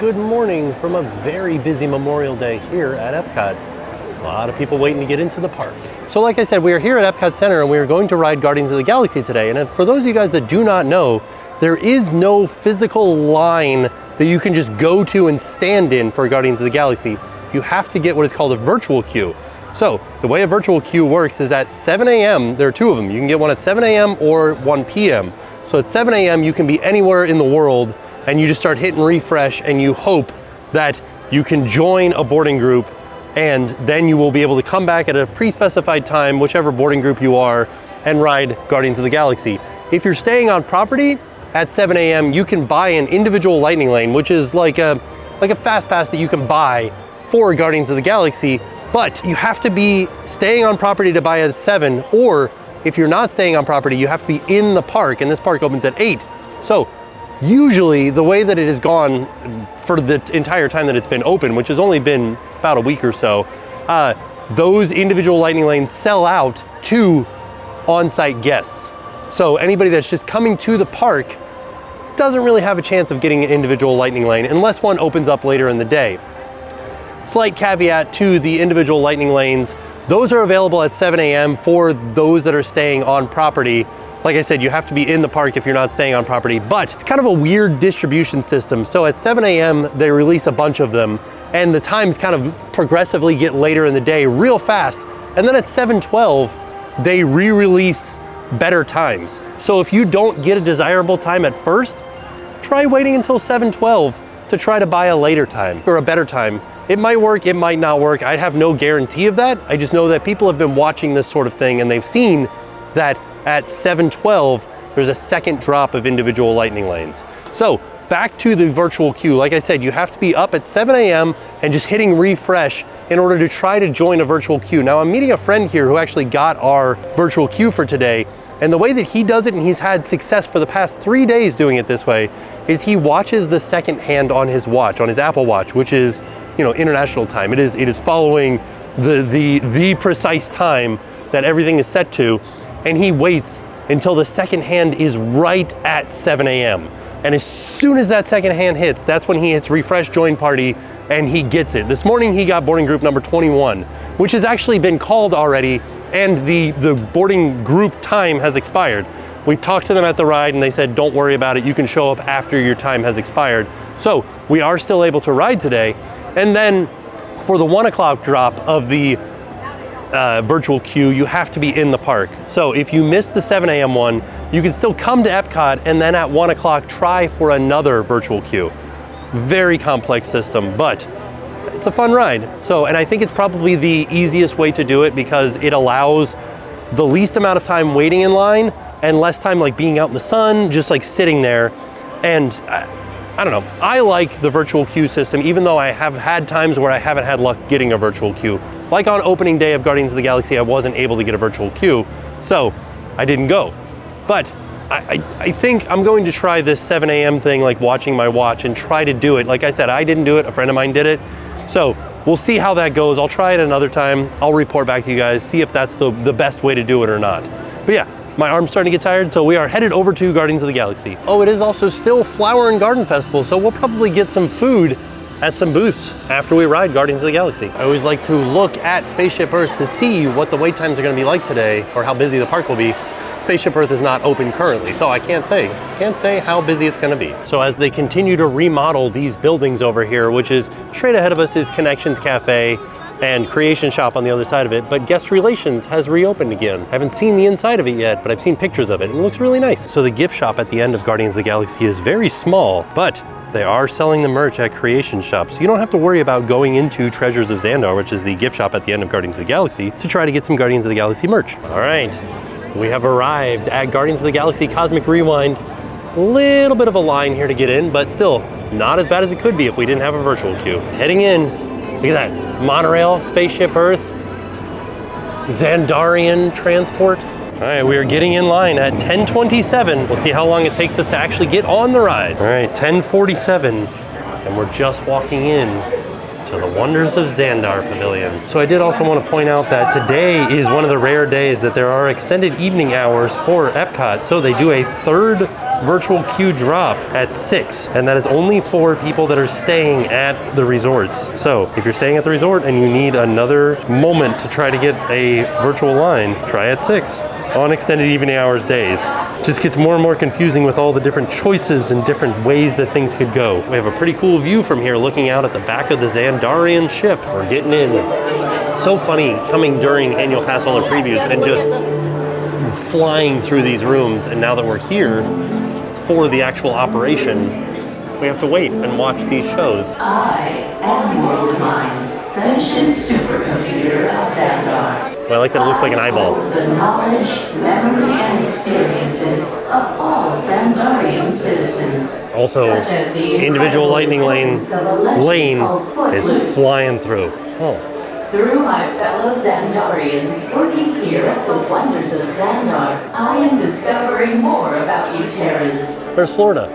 good morning from a very busy Memorial Day here at Epcot. A lot of people waiting to get into the park. So like I said, we are here at Epcot Center and we are going to ride Guardians of the Galaxy today. And for those of you guys that do not know, there is no physical line that you can just go to and stand in for Guardians of the Galaxy. You have to get what is called a virtual queue. So the way a virtual queue works is at 7 a.m., there are two of them. You can get one at 7 a.m. or 1 p.m. So at 7 a.m. you can be anywhere in the world and you just start hitting refresh and you hope that you can join a boarding group, and then you will be able to come back at a pre-specified time, whichever boarding group you are, and ride Guardians of the Galaxy. If you're staying on property at 7 a.m., you can buy an individual lightning lane, which is like a fast pass that you can buy for Guardians of the Galaxy, but you have to be staying on property to buy at 7, or if you're not staying on property, you have to be in the park, and this park opens at 8. So usually the way that it has gone for the entire time that it's been open, which has only been about a week or so, those individual lightning lanes sell out to on-site guests. So anybody that's just coming to the park doesn't really have a chance of getting an individual lightning lane unless one opens up later in the day. Slight caveat to the individual lightning lanes, those are available at 7 a.m. for those that are staying on property. Like I said, you have to be in the park if you're not staying on property, but it's kind of a weird distribution system. So at 7 a.m. they release a bunch of them, and the times kind of progressively get later in the day real fast. And then at 7:12, they re-release better times. So if you don't get a desirable time at first, try waiting until 7:12 to try to buy a later time or a better time. It might work, it might not work. I have no guarantee of that. I just know that people have been watching this sort of thing and they've seen that at 7:12, there's a second drop of individual lightning lanes. So back to the virtual queue. Like I said, you have to be up at 7 a.m. and just hitting refresh in order to try to join a virtual queue. Now I'm meeting a friend here who actually got our virtual queue for today. And the way that he does it, and he's had success for the past 3 days doing it this way, is he watches the second hand on his watch, on his Apple Watch, which is, you know, international time. It is following the precise time that everything is set to. And he waits until the second hand is right at 7 a.m. And as soon as that second hand hits, that's when he hits refresh join party and he gets it. This morning he got boarding group number 21, which has actually been called already, and the boarding group time has expired. We've talked to them at the ride and they said, don't worry about it, you can show up after your time has expired. So we are still able to ride today. And then for the 1 o'clock drop of the virtual queue, you have to be in the park. So if you miss the 7 a.m. one, you can still come to Epcot and then at 1 o'clock try for another virtual queue. Very complex system, but it's a fun ride. So, and I think it's probably the easiest way to do it because it allows the least amount of time waiting in line and less time like being out in the sun, just like sitting there. And I don't know, I like the virtual queue system, even though I have had times where I haven't had luck getting a virtual queue. Like on opening day of Guardians of the Galaxy, I wasn't able to get a virtual queue, so I didn't go. But I think I'm going to try this 7 a.m. thing, like watching my watch, and try to do it. Like I said, I didn't do it, a friend of mine did it. So we'll see how that goes. I'll try it another time. I'll report back to you guys, see if that's the best way to do it or not. But yeah, my arm's starting to get tired, so we are headed over to Guardians of the Galaxy. Oh, it is also still Flower and Garden Festival, so we'll probably get some food at some booths after we ride Guardians of the Galaxy. I always like to look at Spaceship Earth to see what the wait times are gonna be like today, or how busy the park will be. Spaceship Earth is not open currently, so I can't say how busy it's gonna be. So as they continue to remodel these buildings over here, which is straight ahead of us is Connections Cafe and Creation Shop on the other side of it, but Guest Relations has reopened again. I haven't seen the inside of it yet, but I've seen pictures of it and it looks really nice. So the gift shop at the end of Guardians of the Galaxy is very small, but they are selling the merch at Creation Shop, so you don't have to worry about going into Treasures of Xandar, which is the gift shop at the end of Guardians of the Galaxy, to try to get some Guardians of the Galaxy merch. All right, we have arrived at Guardians of the Galaxy Cosmic Rewind. A little bit of a line here to get in, but still not as bad as it could be if we didn't have a virtual queue. Heading in, look at that, monorail, Spaceship Earth, Xandarian transport. All right, we are getting in line at 10:27. We'll see how long it takes us to actually get on the ride. All right, 10:47, and we're just walking in to the Wonders of Xandar Pavilion. So I did also want to point out that today is one of the rare days that there are extended evening hours for Epcot. So they do a third virtual queue drop at 6, and that is only for people that are staying at the resorts. So if you're staying at the resort and you need another moment to try to get a virtual line, try at 6 on extended evening hours days. Just gets more and more confusing with all the different choices and different ways that things could go. We have a pretty cool view from here looking out at the back of the Xandarian ship. We're getting in. So funny coming during annual pass holder previews and just flying through these rooms, and now that we're here for the actual operation, we have to wait and watch these shows. I am World Mind, sentient supercomputer of Xandar. Well, I like that it looks like an eyeball. The knowledge, memory, and experiences of all Xandarian citizens. Also, individual lightning lane is flying through. Oh. Through my fellow Xandarians working here at the wonders of Xandar, I am discovering more about you Terrans. Where's Florida?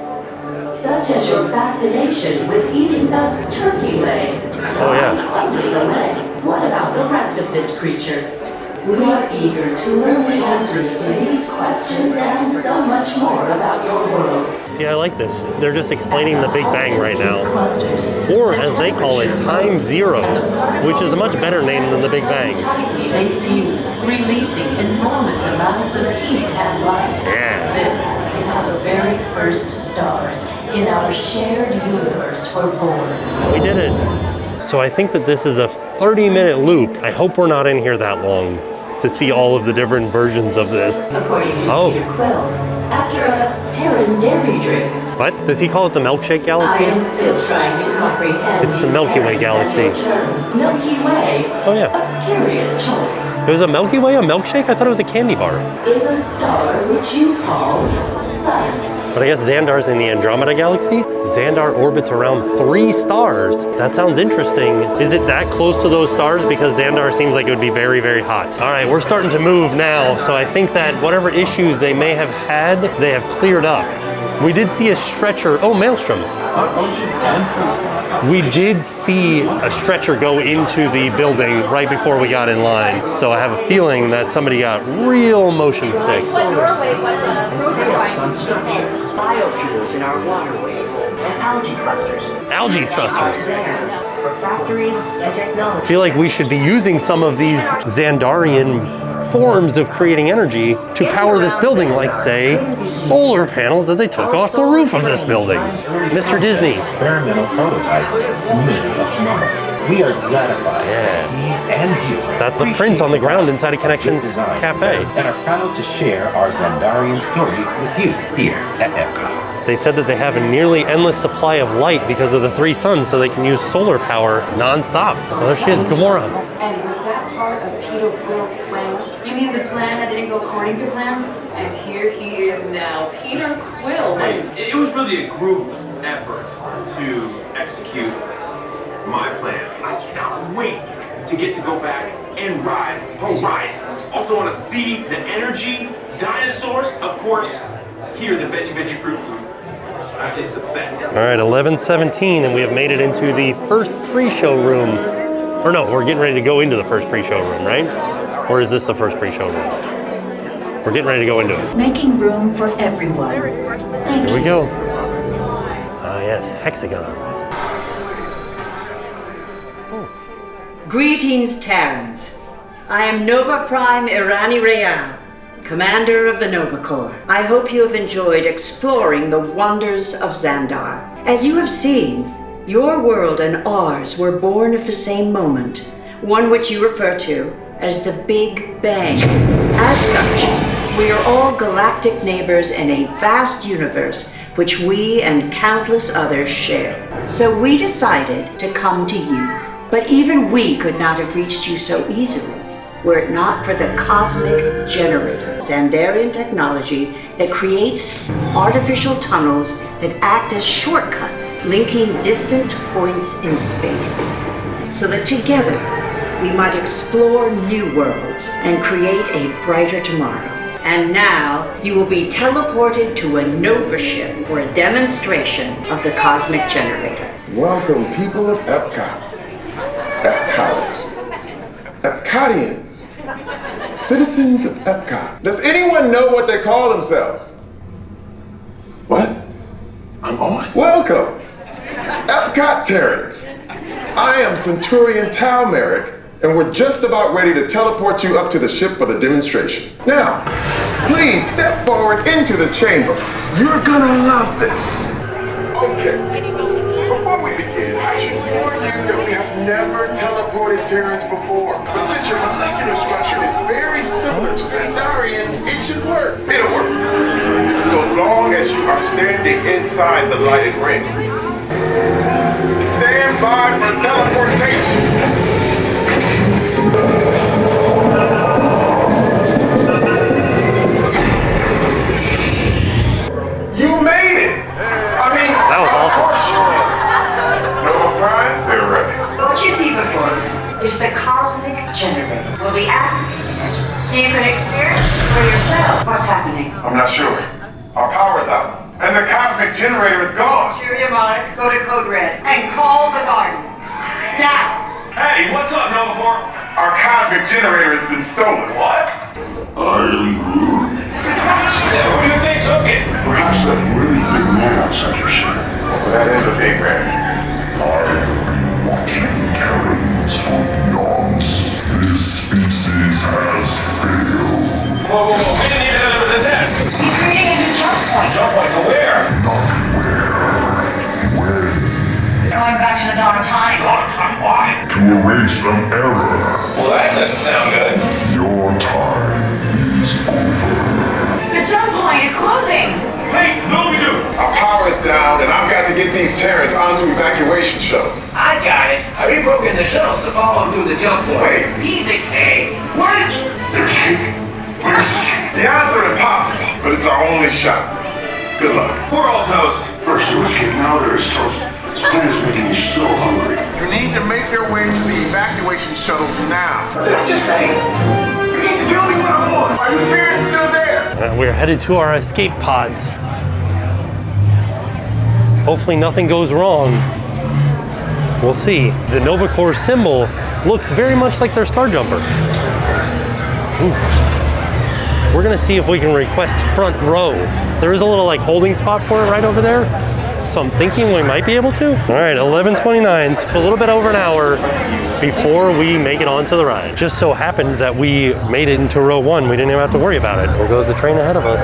Such as your fascination with eating the turkey leg. Oh yeah. Not only the leg, what about the rest of this creature? We are eager to learn the answers to these questions and so much more about your world. See, I like this. They're just explaining the Big Bang right now. Or, as they call it, Time Zero, which is a much better name than the Big Bang. They fuse, releasing enormous amounts of heat and light. Yeah. This is how the very first stars in our shared universe were born. We did it. So I think that this is a 30-minute loop. I hope we're not in here that long to see all of the different versions of this. According to Peter Quill, after a Terran dairy drink. What? Does he call it the Milkshake Galaxy? I am still trying to comprehend. It's the Milky Way Galaxy. Milky Way. Oh yeah. A curious choice. It was a Milky Way, a milkshake? I thought it was a candy bar. Is a star which you call Sun. But I guess Xandar's in the Andromeda Galaxy? Xandar orbits around 3 stars. That sounds interesting. Is it that close to those stars? Because Xandar seems like it would be very, very hot. All right, we're starting to move now, so I think that whatever issues they may have had, they have cleared up. We did see a stretcher. Oh, Maelstrom. We did see a stretcher go into the building right before we got in line. So I have a feeling that somebody got real motion sick. Biofuels in our waterways and algae clusters. Algae clusters. For factories and technology. I feel like we should be using some of these Xandarian forms of creating energy to power this building, like say solar panels that they took off the roof of this building. Mr. Disney. Experimental prototype of tomorrow. We are gratified. Yeah. And you. That's the print on the ground inside of Connections Cafe. And are proud to share our Xandarian story with you here at Epcot. They said that they have a nearly endless supply of light because of the 3 suns, so they can use solar power non-stop. Oh, there she is, Gamora. And was that part of Peter Quill's plan? You mean the plan that didn't go according to plan? And here he is now, Peter Quill. It was really a group effort to execute my plan. I cannot wait to get to go back and ride Horizons. Also want to see the energy, dinosaurs, of course, here the veggie fruit food. It's the best. All right, 11:17, and we have made it into the first pre-show room. Or no, we're getting ready to go into the first pre-show room, right? Or is this the first pre-show room? We're getting ready to go into it. Making room for everyone. Here we go. Ah, yes, hexagons. Greetings, Terrans. I am Nova Prime Irani Real, Commander of the Nova Corps. I hope you have enjoyed exploring the wonders of Xandar. As you have seen, your world and ours were born of the same moment, one which you refer to as the Big Bang. As such, we are all galactic neighbors in a vast universe which we and countless others share. So we decided to come to you. But even we could not have reached you so easily were it not for the cosmic generator, Xandarian technology that creates artificial tunnels that act as shortcuts, linking distant points in space, so that together we might explore new worlds and create a brighter tomorrow. And now you will be teleported to a Nova ship for a demonstration of the cosmic generator. Welcome, people of Epcot. Epcoters, Epcotians, citizens of Epcot. Does anyone know what they call themselves? Welcome, Epcot-tarians. I am Centurion Tal Merrick, and we're just about ready to teleport you up to the ship for the demonstration. Now, please step forward into the chamber. You're gonna love this. Okay, before we begin, I should warn you that we have never teleported Terrans before. But since your molecular structure is very similar to Zandarian's, it should work. It'll work. So long as you are standing inside the lighted ring. Stand by for teleportation. You made it! I mean, That was awesome. Of course you did. Nova Prime, they're ready. What you see before you is the cosmic generator. We'll be activating it so you can experience for yourself what's happening. I'm not sure. Our power's out. And the cosmic generator is gone. Cheerio, Monarch. Go to Code Red and call the Guardians. Now! Hey, what's up, Nova Corps? Our cosmic generator has been stolen. What? I am Groot. Yeah, who do you think took it? Perhaps that really big man outside your ship. Well, that is a big man. I have been watching Terrans for eons. His species has failed. Whoa, whoa, whoa. We didn't even know there was a test. He's creating a new jump point. Jump point to where? Not where, when. Going back to the dawn of time. Dawn of time, why? To erase an error. Well, that doesn't sound good. Your time is over. The jump point is closing! Hey, no, we do. Our power is down, and I've got to get these Terrans onto evacuation shuttles. I got it. I reprogramed the shuttles to follow through the jump point. Wait. Piece of cake. Wait! There's cake. Where's the cake? The odds are impossible, but it's our only shot. Good luck. We're all toast. First there was cake, now there is toast. This plan is making me so hungry. You need to make your way to the evacuation shuttles now. Did I just say? You need to tell me what I'm on. Are you Terrans still there? We're headed to our escape pods. Hopefully nothing goes wrong. We'll see. The Nova Corps symbol looks very much like their Star Jumper. Ooh. We're gonna see if we can request front row. There is a little like holding spot for it right over there. So I'm thinking we might be able to. All right, 11:29, so a little bit over an hour before we make it onto the ride. Just so happened that we made it into row 1. We didn't even have to worry about it. There goes the train ahead of us.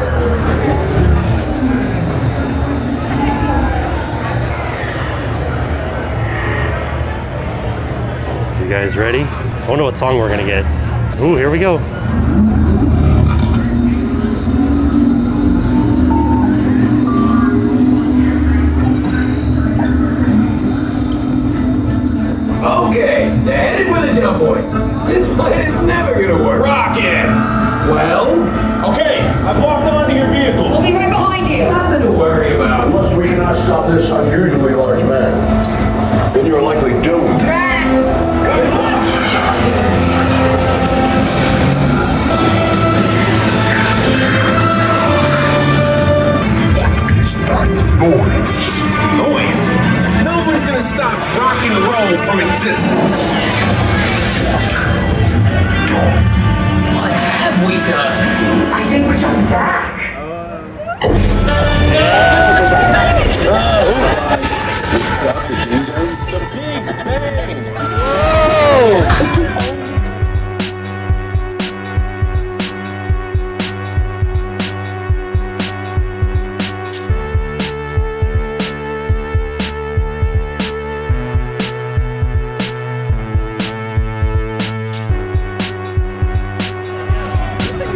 You guys ready? I wonder what song we're gonna get. Ooh, here we go. Okay, they're headed for the jump point. This plan is never gonna work. Rocket! Well, Okay, I've walked onto your vehicles. We'll be right behind you! nothing to worry about. Unless we cannot stop this unusually large man, then you're likely doomed. What is that noise? Noise? Nobody's gonna stop rock and roll from existing. What have we done? I think we're jumping back.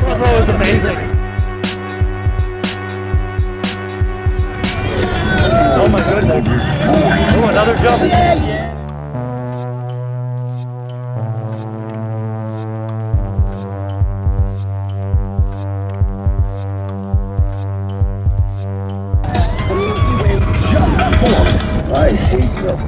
That was amazing. Oh my goodness. Oh, another jump. I hate them.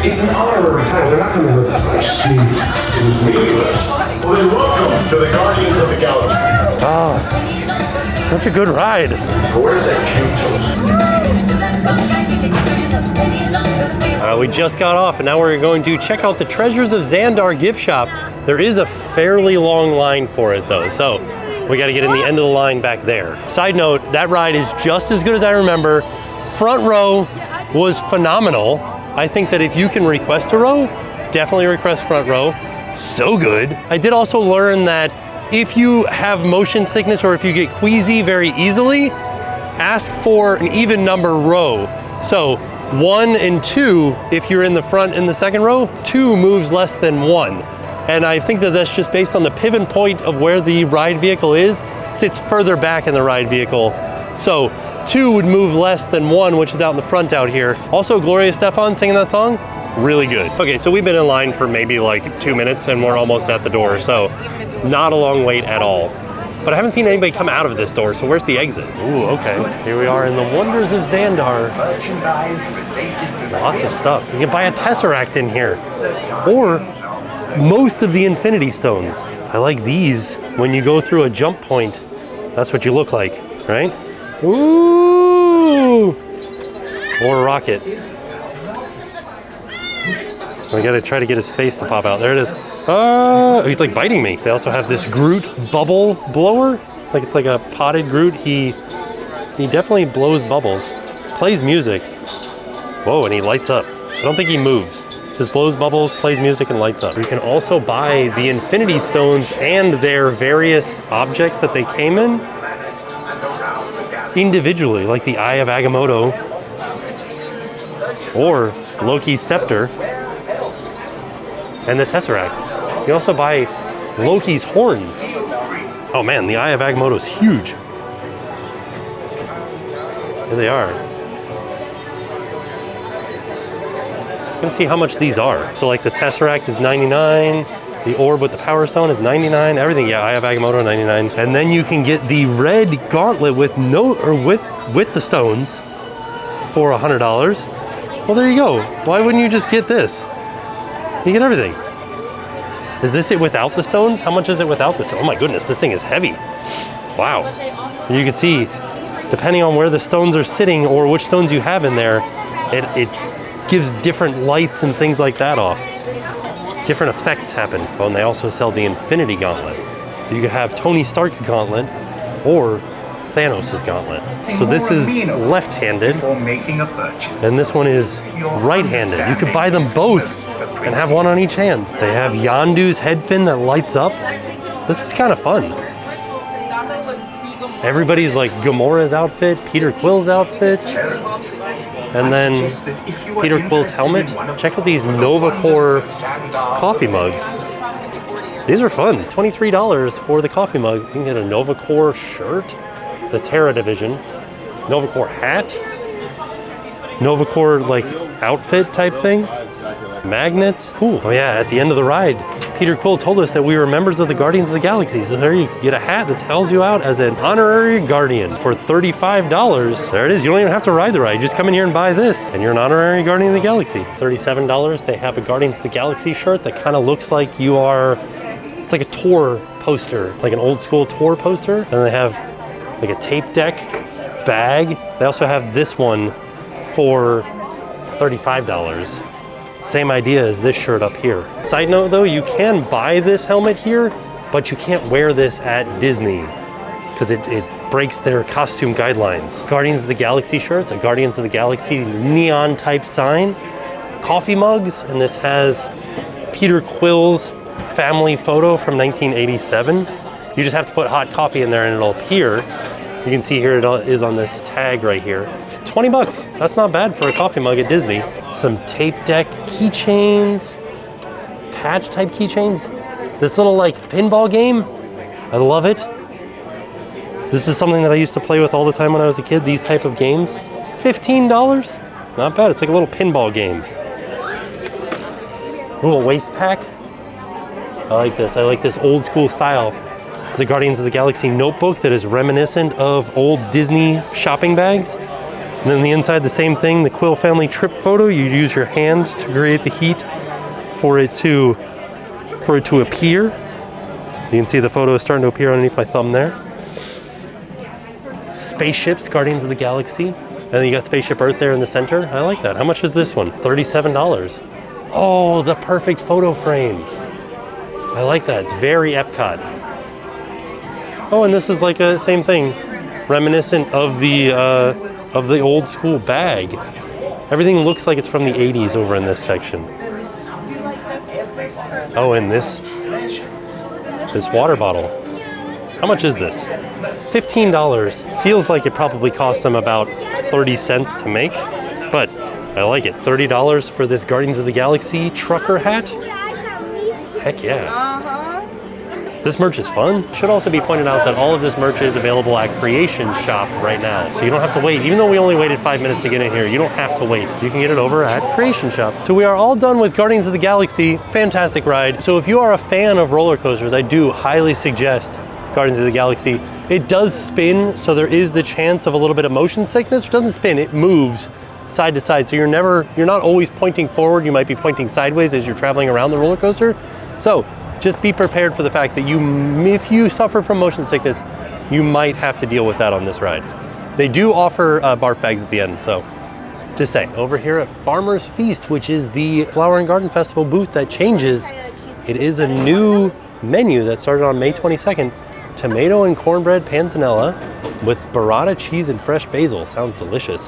It's an honorary title. They're not coming with us. I see. It was meaningless. Well, then welcome to the Guardians of the Galaxy. Oh, such a good ride. Where's that cute toast? We just got off and now we're going to check out the Treasures of Xandar gift shop. There is a fairly long line for it though, so we got to get in the end of the line back there. Side note, that ride is just as good as I remember. Front row was phenomenal. I think that if you can request a row, definitely request front row. So good. I did also learn that if you have motion sickness or if you get queasy very easily, ask for an even number row. So 1 and 2, if you're in the front in the second row, 2 moves less than 1. And I think that that's just based on the pivot point of where the ride vehicle is, sits further back in the ride vehicle. So 2 would move less than 1, which is out in the front out here. Also, Gloria Estefan singing that song, really good. Okay, so we've been in line for maybe like 2 minutes and we're almost at the door, so not a long wait at all. But I haven't seen anybody come out of this door, so where's the exit? Ooh, okay. Here we are in the wonders of Xandar. Lots of stuff. You can buy a Tesseract in here. Or most of the Infinity Stones. I like these. When you go through a jump point, that's what you look like, right? Ooh! Or Rocket. We gotta try to get his face to pop out. There it is. Oh, he's like biting me. They also have this Groot bubble blower. Like it's like a potted Groot. He definitely blows bubbles. Plays music. Whoa, and he lights up. I don't think he moves. Just blows bubbles, plays music, and lights up. You can also buy the Infinity Stones and their various objects that they came in individually, like the Eye of Agamotto or Loki's Scepter and the Tesseract. You can also buy Loki's horns. Oh man, the Eye of Agamotto is huge. Here they are. Let's see how much these are. So like the Tesseract is 99, the orb with the Power Stone is 99, everything, yeah, Eye of Agamotto 99. And then you can get the red gauntlet with with the stones for $100. Well, there you go. Why wouldn't you just get this? You get everything. Is this it without the stones? How much is it without the stones? Oh my goodness, this thing is heavy. Wow. And you can see, depending on where the stones are sitting or which stones you have in there, it gives different lights and things like that off. Different effects happen. Oh, and they also sell the Infinity Gauntlet. So you could have Tony Stark's gauntlet or Thanos' gauntlet. So this is left-handed, and this one is right-handed. You could buy them both and have one on each hand. They have Yondu's head fin that lights up. This is kind of fun. Everybody's like Gamora's outfit, Peter Quill's outfit, and then Peter Quill's helmet. Check out these Novacore coffee mugs. These are fun. $23 for the coffee mug. You can get a Novacore shirt, the Terra Division, Novacore hat, Novacore like outfit type thing, magnets. Cool. Oh yeah, at the end of the ride, Peter Quill told us that we were members of the Guardians of the Galaxy. So there you get a hat that tells you out as an honorary Guardian for $35. There it is. You don't even have to ride the ride. You just come in here and buy this and you're an honorary Guardian of the Galaxy. $37. They have a Guardians of the Galaxy shirt that kind of looks like you are, it's like a tour poster, like an old school tour poster. And they have like a tape deck bag. They also have this one for $35. Same idea as this shirt up here. Side note though, you can buy this helmet here, but you can't wear this at Disney because it breaks their costume guidelines. Guardians of the Galaxy shirts, a Guardians of the Galaxy neon type sign, coffee mugs, and this has Peter Quill's family photo from 1987. You just have to put hot coffee in there and it'll appear. You can see here it is on this tag right here. 20 bucks, that's not bad for a coffee mug at Disney. Some tape deck keychains, patch type keychains. This little like pinball game, I love it. This is something that I used to play with all the time when I was a kid, these type of games. $15, not bad, it's like a little pinball game. A little waist pack. I like this old school style. It's a Guardians of the Galaxy notebook that is reminiscent of old Disney shopping bags. And then the inside, the same thing, the Quill family trip photo. You use your hand to create the heat for it to appear. You can see the photo is starting to appear underneath my thumb there. Spaceships, Guardians of the Galaxy. And then you got Spaceship Earth there in the center. I like that. How much is this one? $37. Oh, the perfect photo frame. I like that. It's very Epcot. Oh, and this is like a same thing, reminiscent of the old school bag. Everything looks like it's from the 80s over in this section. Oh, and this water bottle. How much is this? $15. Feels like it probably cost them about 30 cents to make, but I like it. $30 for this Guardians of the Galaxy trucker hat? Heck yeah. This merch is fun. Should also be pointed out that all of this merch is available at Creation Shop right now. So you don't have to wait. Even though we only waited 5 minutes to get in here, you don't have to wait. You can get it over at Creation Shop. So we are all done with Guardians of the Galaxy. Fantastic ride. So if you are a fan of roller coasters, I do highly suggest Guardians of the Galaxy. It does spin, so there is the chance of a little bit of motion sickness. It doesn't spin, it moves side to side. So you're not always pointing forward. You might be pointing sideways as you're traveling around the roller coaster. So just be prepared for the fact that if you suffer from motion sickness, you might have to deal with that on this ride. They do offer barf bags at the end, so just saying. Over here at Farmer's Feast, which is the Flower and Garden Festival booth that changes, it is a new menu that started on May 22nd. Tomato and cornbread panzanella with burrata cheese and fresh basil. Sounds delicious.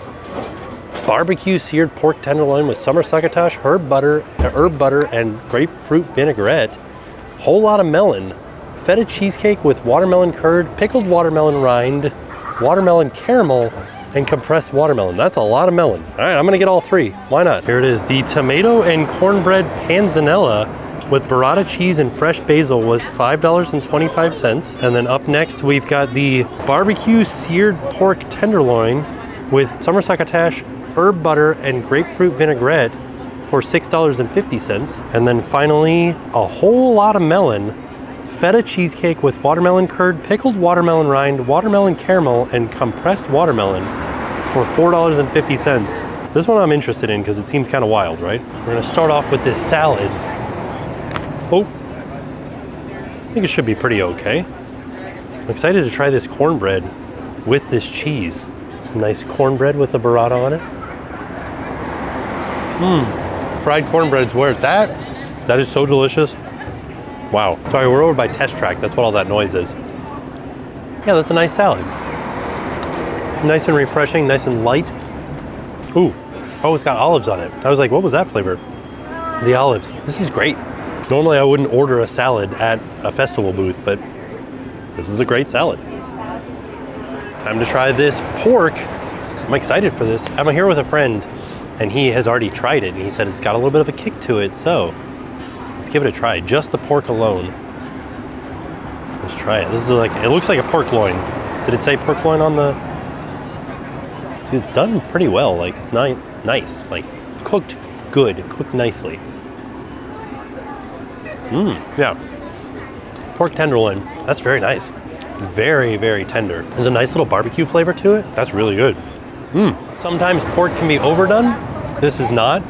Barbecue seared pork tenderloin with summer succotash, herb butter, and grapefruit vinaigrette. Whole lot of melon. Feta cheesecake with watermelon curd, pickled watermelon rind, watermelon caramel, and compressed watermelon. That's a lot of melon. All right, I'm gonna get all three. Why not? Here it is. The tomato and cornbread panzanella with burrata cheese and fresh basil was $5.25. And then up next, we've got the barbecue seared pork tenderloin with summer succotash, herb butter, and grapefruit vinaigrette for $6.50. And then finally, a whole lot of melon, feta cheesecake with watermelon curd, pickled watermelon rind, watermelon caramel, and compressed watermelon for $4.50. This one I'm interested in because it seems kind of wild, right? We're gonna start off with this salad. Oh, I think it should be pretty okay. I'm excited to try this cornbread with this cheese. Some nice cornbread with a burrata on it. Fried cornbread's where it's at. That is so delicious. Wow. Sorry, we're over by Test Track. That's what all that noise is. Yeah, that's a nice salad. Nice and refreshing, nice and light. Ooh. Oh, it's got olives on it. I was like, what was that flavor? The olives. This is great. Normally I wouldn't order a salad at a festival booth, but this is a great salad. Time to try this pork. I'm excited for this. I'm here with a friend and he has already tried it and he said it's got a little bit of a kick to it, so let's give it a try. Just the pork alone. Let's try it. This is like, it looks like a pork loin. Did it say pork loin on the... See, it's done pretty well. Like, it's nice. Like, cooked good, cooked nicely. Yeah. Pork tenderloin, that's very nice. Very, very tender. There's a nice little barbecue flavor to it. That's really good. Sometimes pork can be overdone. This is not.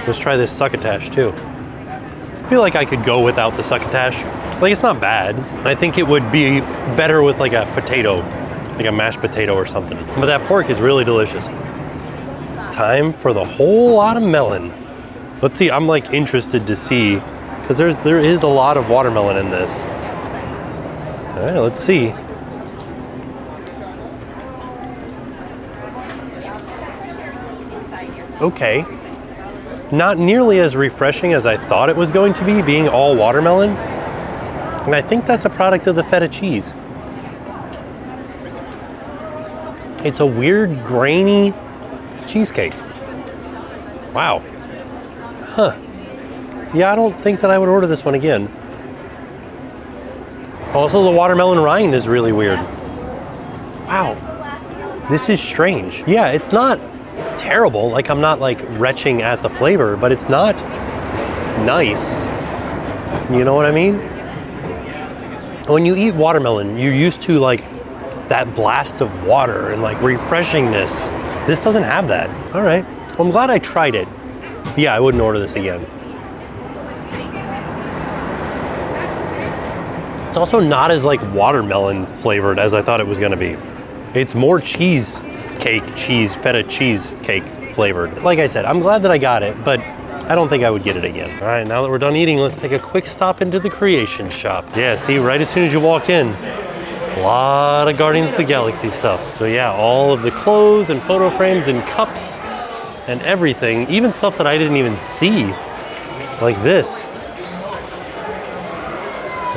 Let's try this succotash too. I feel like I could go without the succotash. Like, it's not bad. I think it would be better with like a potato, like a mashed potato or something. But that pork is really delicious. Time for the whole lot of melon. Let's see, I'm like interested to see, because there is a lot of watermelon in this. All right, let's see. Okay. Not nearly as refreshing as I thought it was going to be, being all watermelon. And I think that's a product of the feta cheese. It's a weird, grainy cheesecake. Wow. Huh. Yeah, I don't think that I would order this one again. Also, the watermelon rind is really weird. Wow. This is strange. Yeah, it's not terrible. Like, I'm not like retching at the flavor, but it's not nice. You know what I mean? When you eat watermelon, you're used to like that blast of water and like refreshingness. This doesn't have that. All right. Well, I'm glad I tried it. Yeah, I wouldn't order this again. It's also not as like watermelon flavored as I thought it was gonna be. It's more feta cheesecake flavored. Like I said, I'm glad that I got it, but I don't think I would get it again. All right, now that we're done eating, let's take a quick stop into the creation shop. Yeah, see, right as soon as you walk in, a lot of Guardians of the Galaxy stuff. So yeah, all of the clothes and photo frames and cups and everything, even stuff that I didn't even see, like this.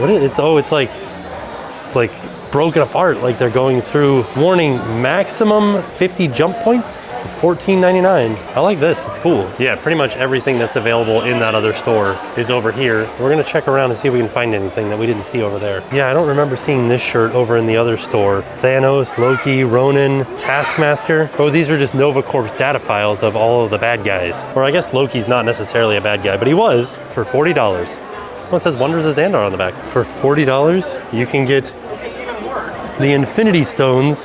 What is it? It's like broken apart, like they're going through. Warning, maximum 50 jump points for $14.99. I like this, it's cool. Yeah, pretty much everything that's available in that other store is over here. We're gonna check around and see if we can find anything that we didn't see over there. Yeah, I don't remember seeing this shirt over in the other store. Thanos, Loki, Ronan, Taskmaster. Oh, these are just Nova Corp's data files of all of the bad guys. Or I guess Loki's not necessarily a bad guy, but he was, for $40. Well, it says Wonders of Xandar on the back. For $40, you can get the Infinity Stones.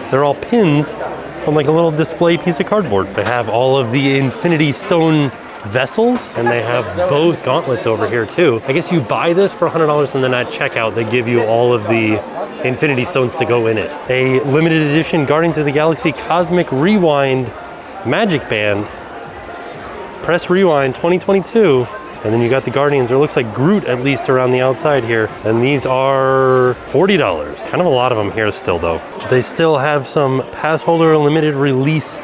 They're all pins on like a little display piece of cardboard. They have all of the Infinity Stone vessels, and they have both gauntlets over here too. I guess you buy this for $100, and then at checkout they give you all of the Infinity Stones to go in it. A limited edition Guardians of the Galaxy Cosmic Rewind Magic Band. Press Rewind 2022. And then you got the Guardians. There looks like Groot at least around the outside here. And these are $40. Kind of a lot of them here still though. They still have some pass holder limited release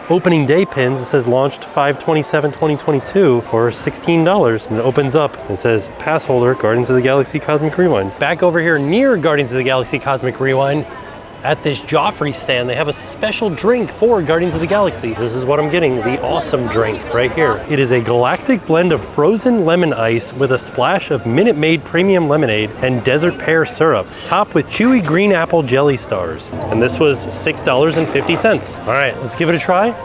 opening day pins. It says launched 5/27/2022 for $16. And it opens up and says pass holder Guardians of the Galaxy Cosmic Rewind. Back over here near Guardians of the Galaxy Cosmic Rewind, at this Joffrey stand, they have a special drink for Guardians of the Galaxy. This is what I'm getting, the awesome drink right here. It is a galactic blend of frozen lemon ice with a splash of Minute Maid premium lemonade and desert pear syrup, topped with chewy green apple jelly stars. And this was $6.50. All right, let's give it a try.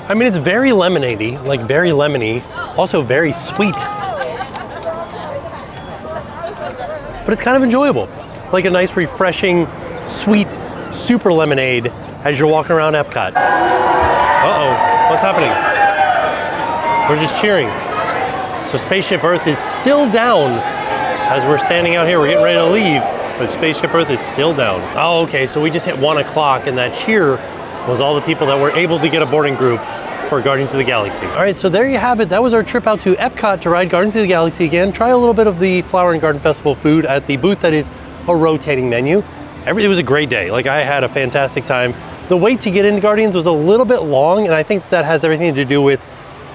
I mean, it's very lemonade-y, like very lemony, also very sweet. But it's kind of enjoyable. Like a nice, refreshing, sweet, super lemonade as you're walking around Epcot. Uh-oh, what's happening? We're just cheering. So Spaceship Earth is still down as we're standing out here. We're getting ready to leave, but Spaceship Earth is still down. Oh, okay, so we just hit 1 o'clock, and that cheer was all the people that were able to get a boarding group for Guardians of the Galaxy. All right, so there you have it. That was our trip out to Epcot to ride Guardians of the Galaxy again. Try a little bit of the Flower and Garden Festival food at the booth that is a rotating menu. It was a great day. Like, I had a fantastic time. The wait to get into Guardians was a little bit long, and I think that has everything to do with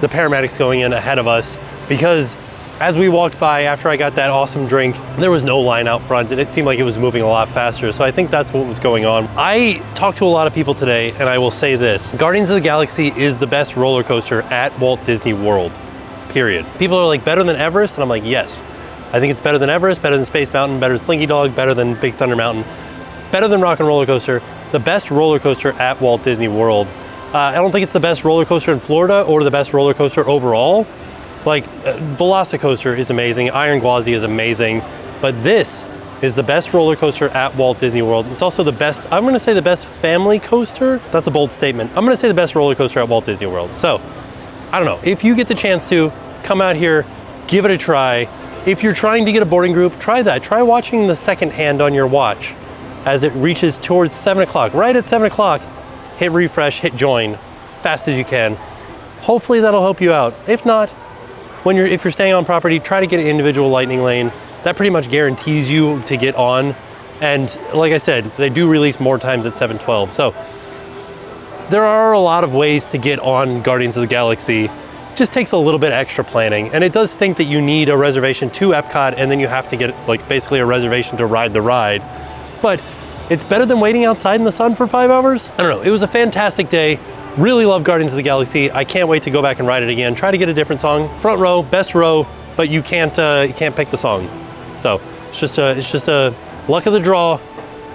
the paramedics going in ahead of us, because as we walked by after I got that awesome drink, there was no line out front, and it seemed like it was moving a lot faster. So I think that's what was going on. I talked to a lot of people today, and I will say this: Guardians of the Galaxy is the best roller coaster at Walt Disney World, period. People are like, better than Everest? And I'm like, yes. I think it's better than Everest, better than Space Mountain, better than Slinky Dog, better than Big Thunder Mountain, better than Rock and Roller Coaster, the best roller coaster at Walt Disney World. I don't think it's the best roller coaster in Florida or the best roller coaster overall. Like, Velocicoaster is amazing, Iron Gwazi is amazing, but this is the best roller coaster at Walt Disney World. It's also the best, I'm gonna say the best family coaster. That's a bold statement. I'm gonna say the best roller coaster at Walt Disney World. So, I don't know, if you get the chance to, come out here, give it a try. If you're trying to get a boarding group, try that. Try watching the second hand on your watch as it reaches towards 7 o'clock. Right at 7 o'clock, hit refresh, hit join, as fast as you can. Hopefully that'll help you out. If not, if you're staying on property, try to get an individual lightning lane. That pretty much guarantees you to get on. And like I said, they do release more times at 7/12. So there are a lot of ways to get on Guardians of the Galaxy. Just takes a little bit extra planning, and it does think that you need a reservation to Epcot, and then you have to get like basically a reservation to ride the ride. But it's better than waiting outside in the sun for 5 hours. I don't know, it was a fantastic day. Really love Guardians of the Galaxy. I can't wait to go back and ride it again. Try to get a different song. Front row, best row, but you can't pick the song. So it's just a luck of the draw,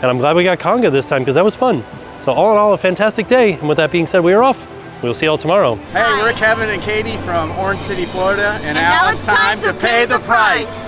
and I'm glad we got Conga this time because that was fun. So all in all, a fantastic day. And with that being said, we are off. We'll see y'all tomorrow. Hey, we're Kevin and Katie from Orange City, Florida, and now it's time to pay the price.